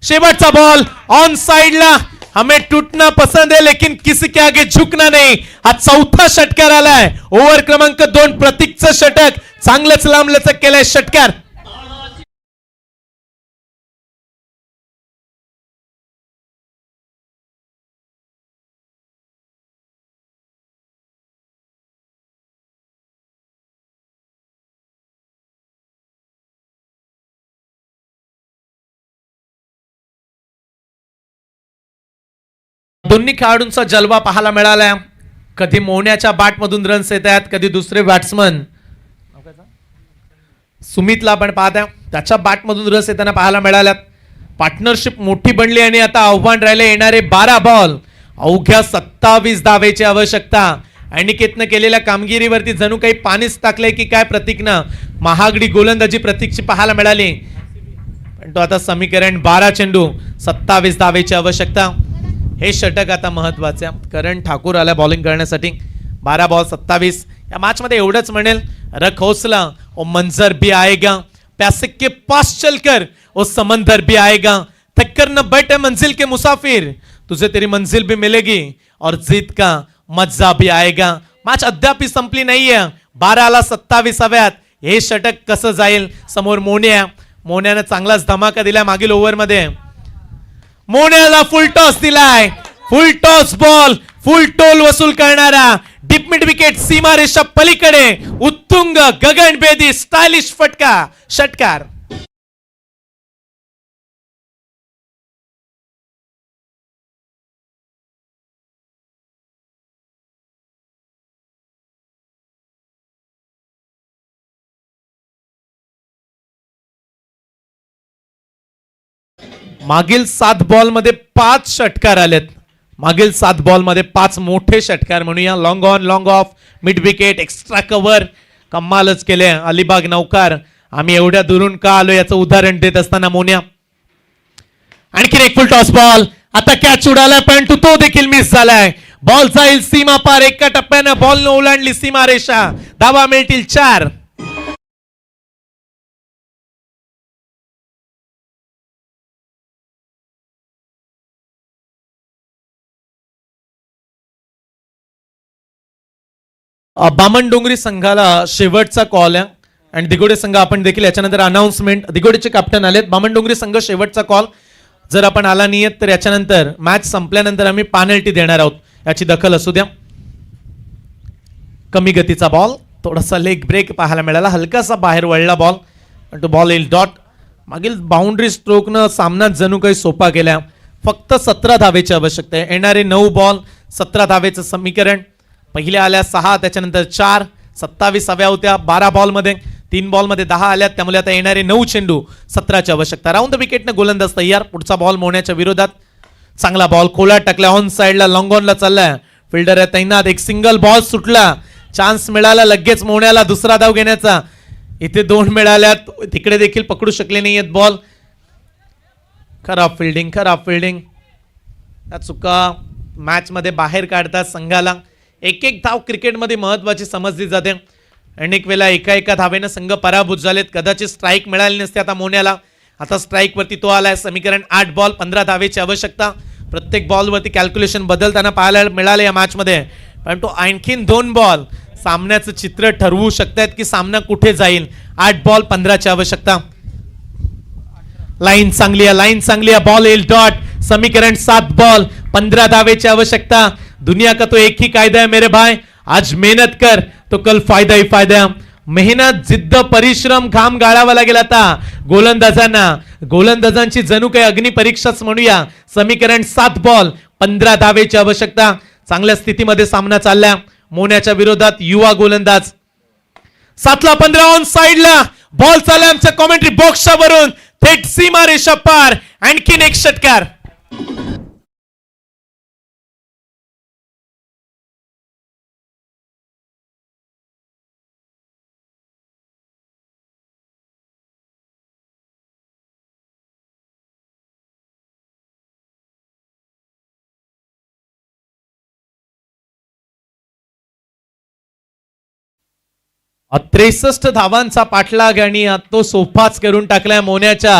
Speaker 1: शेवटचा बॉल ऑन साइडला. हमें टूटना पसंद है लेकिन किसी के आगे झुकना नहीं. हा 4था षटकार आलाय. ओव्हर क्रमांक 2 प्रतीकचं षटक. चांगलंच लांबलचक केलंय षटकार. दोन्ही खेळाडूंचा जलवा पाहायला मिळाला. कधी मोहण्याच्या बॅटमधून रन्स येत आहेत, कधी दुसरे बॅट्समन सुमितला आपण पाहताय त्याच्या बॅटमधून रन्स येताना पाहायला मिळाल्यात. पार्टनरशिप मोठी बनली आणि आता आव्हान राहिले येणारे 12 बॉल, अवघ्या 27 धावेची आवश्यकता. अनिकेतनं केलेल्या कामगिरीवरती जणू काही पाणीच टाकलंय की काय प्रतीकनं. महागडी गोलंदाजी प्रतीकची पाहायला मिळाली, पण तो आता समीकरण 12 चेंडू 27 धावेची आवश्यकता. हे षटक आता महत्वाचे. करण ठाकूर आला बॉलिंग करण्यासाठी. 12 बॉल 27. या मॅच मध्ये एवढंच म्हणेल, रख हौसला ओ मंजर भी आएगा, प्यासे के पास चलकर ओ समंदर भी आएगा, थक कर न बैठे मंजिल के मुसाफिर, तुझे तेरी मंजिल भी मिलेगी और जीत का मजा भी आएगा. मॅच अद्याप संपली नाहीये. 12ला 27 हव्यात. हे षटक कसं जाईल. समोर मोन्यानं चांगलाच धमाका दिला मागील ओव्हर मध्ये. मोन्याला फुल टॉस दिलाय. फुल टॉस बॉल, फुल टोल वसूल करणारा, डीप मिड विकेट सीमारेषा पलीकडे उत्तुंग गगनभेदी स्टायलिश षटकार. मागील 7 बॉल मध्ये 5 षटकार आलेत. मागील 7 बॉल मध्ये 5 मोठे षटकार म्हणूया. Long on, long off, mid wicket, extra cover, कमालच केले अलिबाग नौकार. आम्ही एवढ्या दुरून का आलो याचं उदाहरण देत असताना मोन्या. आणखी एक फुल टॉस बॉल. आता कॅच उडालाय पण तो देखील मिस झालाय. बॉल जाईल सीमा पार. एका टप्प्यानं बॉल न ओलांडली सीमारेषा. धावा मिळतील 4. बामणडोंगरी संघाला शेवटचा कॉल आहे आणि दिगोडे संघ आपण देखील याच्यानंतर अनाउन्समेंट. दिगोडेचे कॅप्टन आलेत. बामणडोंगरी संघ शेवटचा कॉल. जर आपण आला नाहीयेत तर याच्यानंतर मॅच संपल्यानंतर आम्ही पेनल्टी देणार आहोत, याची दखल असू द्या. कमी गतीचा बॉल, थोडासा लेग ब्रेक पाहायला मिळाला, हलकासा बाहेर वळला बॉल, पण तो बॉल येईल डॉट. मागील बाउंड्री स्ट्रोकनं सामना जणू काही सोपा केला. फक्त 17 धावेची आवश्यकता आहे. येणारे 9 बॉल 17 धावेचं समीकरण. पहिल्या आल्या 6, त्याच्यानंतर 4, 27 हव्या होत्या 12 बॉल मध्ये. 3 बॉल मध्ये 10 आल्यात, त्यामुळे आता येणारे 9 चेंडू 17ची आवश्यकता. राऊंड द विकेटनं गोलंदाज तयार. पुढचा बॉल मोहण्याच्या विरोधात. चांगला बॉल खोला टाकला, ऑन साइडला, लॉंग ऑनला चाललाय. फिल्डर आहे तैनात. एक सिंगल बॉल सुटला. चान्स मिळाला लगेच मोहण्याला दुसरा धाव घेण्याचा. इथे 2 मिळाल्यात, तिकडे देखील पकडू शकले नाहीयेत बॉल. खराब फिल्डिंग. या चुका मॅच मध्ये बाहेर काढतात संघाला. एक धाव क्रिकेटमध्ये महत्वाची समजली जाते. अनेक वेळा एका धावेनं संघ पराभूत झालेत. कदाचित स्ट्राईक मिळाली नसते आता मोन्याला. आता स्ट्राईक वरती तो आलाय. समीकरण 8 बॉल 15 धावेची आवश्यकता. प्रत्येक बॉल वरती कॅल्क्युलेशन बदलताना पाहायला मिळाले या मॅच मध्ये. पण तो आणखीन 2 बॉल सामन्याचं चित्र ठरवू शकतात की सामना कुठे जाईल. 8 बॉल 15ची आवश्यकता. लाईन चांगली आहे. बॉल येईल डॉट. समीकरण 7 बॉल 15 धावेची आवश्यकता. दुनिया का तो एक ही कायदा है मेरे भाई, आज मेहनत कर तो कल फायदा ही फायदा. मेहनत, जिद्द, परिश्रम, घाम गाळावा लागेल आता गोलंदाजांना. गोलंदाजांची जणू काही अग्नी परीक्षाच म्हणूया. समीकरण 7 बॉल 15 धावेची आवश्यकता. चांगल्या स्थितीमध्ये सामना चालला मोन्याच्या विरोधात. युवा गोलंदाज. 7ला 15 ऑन साइडला बॉल चालला आमच्या कॉमेंट्री बॉक्सच्या वरून थेट सीमारेषा पार. आणखीन एक षटकार. हा 63 धावांचा पाठलाग आणि तो सोफाच करून टाकलाय मोन्याच्या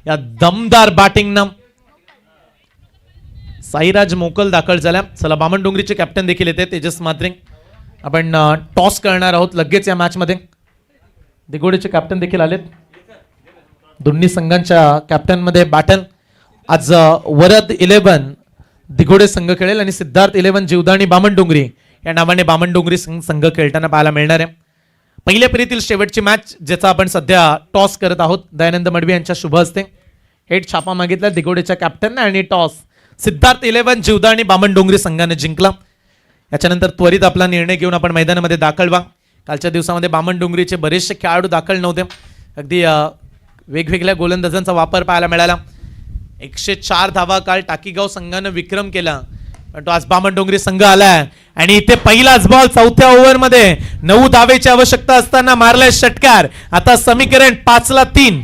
Speaker 1: या दमदार बॅटिंगनं. साईराज मोकल दाखल झाला. चला बामणडोंगरीचे कॅप्टन देखील येते तेजस मात्रे. आपण टॉस करणार आहोत लगेच या मॅच मध्ये. दिगोडीचे कॅप्टन देखील आलेत. दोन्ही संघांच्या कॅप्टन मध्ये बॅटल. आज वरद 11 दिगोडे संघ खेळेल आणि सिद्धार्थ 11 जीवदानी बामणडोंगरी या नावाने बामणडोंगरी संघ खेळताना पाहायला मिळणार आहे. पहिल्या फेरीतील शेवटची मॅच ज्याचा आपण सध्या टॉस करत आहोत. दयानंद मडवी यांच्या शुभ हस्ते हेड छापा मागितला दिगोडेच्या कॅप्टनने आणि टॉस सिद्धार्थ 11 जीवदा आणि बामणडोंगरी संघाने जिंकला. याच्यानंतर त्वरित आपला निर्णय घेऊन आपण मैदानामध्ये दाखल व्हा. कालच्या दिवसामध्ये बामणडोंगरीचे बरेचसे खेळाडू दाखल नव्हते. अगदी वेगवेगळ्या गोलंदाजांचा वापर पाहायला मिळाला. 104 धावा काल टाकीगाव संघानं विक्रम केला, पण तो आज बामणडोंगरी संघ आलाय आणि इथे पहिलाच बॉल 4थ्या ओव्हरमध्ये 9 धावेची आवश्यकता असताना मारलाय षटकार. आता समीकरण 5-3.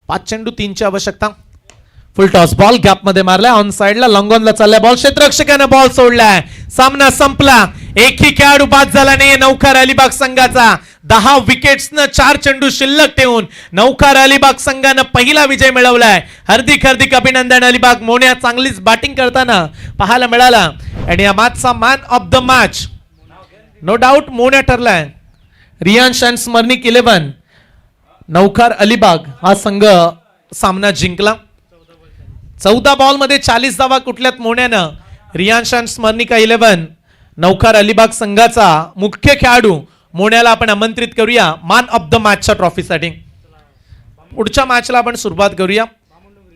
Speaker 1: 5 चेंडू 3ची आवश्यकता. फुल टॉस बॉल गॅप मध्ये मारलाय. ऑन साइडला लॉंग ऑनला चाललाय बॉल. क्षेत्ररक्षकाने बॉल सोडलाय. सामना संपला. एकही खेळाडू बाद झाला नाही नौखार अलिबाग संघाचा. 10 विकेट्सनं 4 चेंडू शिल्लक ठेवून नौखार अलिबाग संघानं पहिला विजय मिळवलाय. हार्दिक हार्दिक अभिनंदन. अलिबाग मोन्या चांगलीच बॅटिंग करताना पाहायला मिळाला आणि या मॅचचा man of the match no doubt Monya ठरलाय. रियान्श अँड स्मरणिक 11 नौखार अलिबाग हा संघ सामना जिंकला. 14 बॉल मध्ये 40 धावा कुठल्यात मोन्यानं. रियान्श अँड स्मरणिका 11 नौखार अलिबाग संघाचा मुख्य खेळाडू मोन्याला आपण आमंत्रित करूया मॅन ऑफ द मॅचच्या ट्रॉफीसाठी. पुढच्या मॅचला आपण सुरुवात करूया.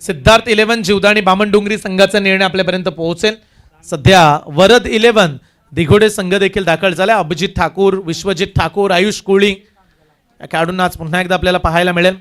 Speaker 1: सिद्धार्थ 11 जीवदा आणि बामणडोंगरी संघाचा निर्णय आपल्यापर्यंत पोहोचेल. सध्या वरद 11 दिघोडे संघ देखील दाखल झाला. अभिजित ठाकूर, विश्वजित ठाकूर, आयुष कोळी या खेळाडूंना आज पुन्हा एकदा आपल्याला पाहायला मिळेल.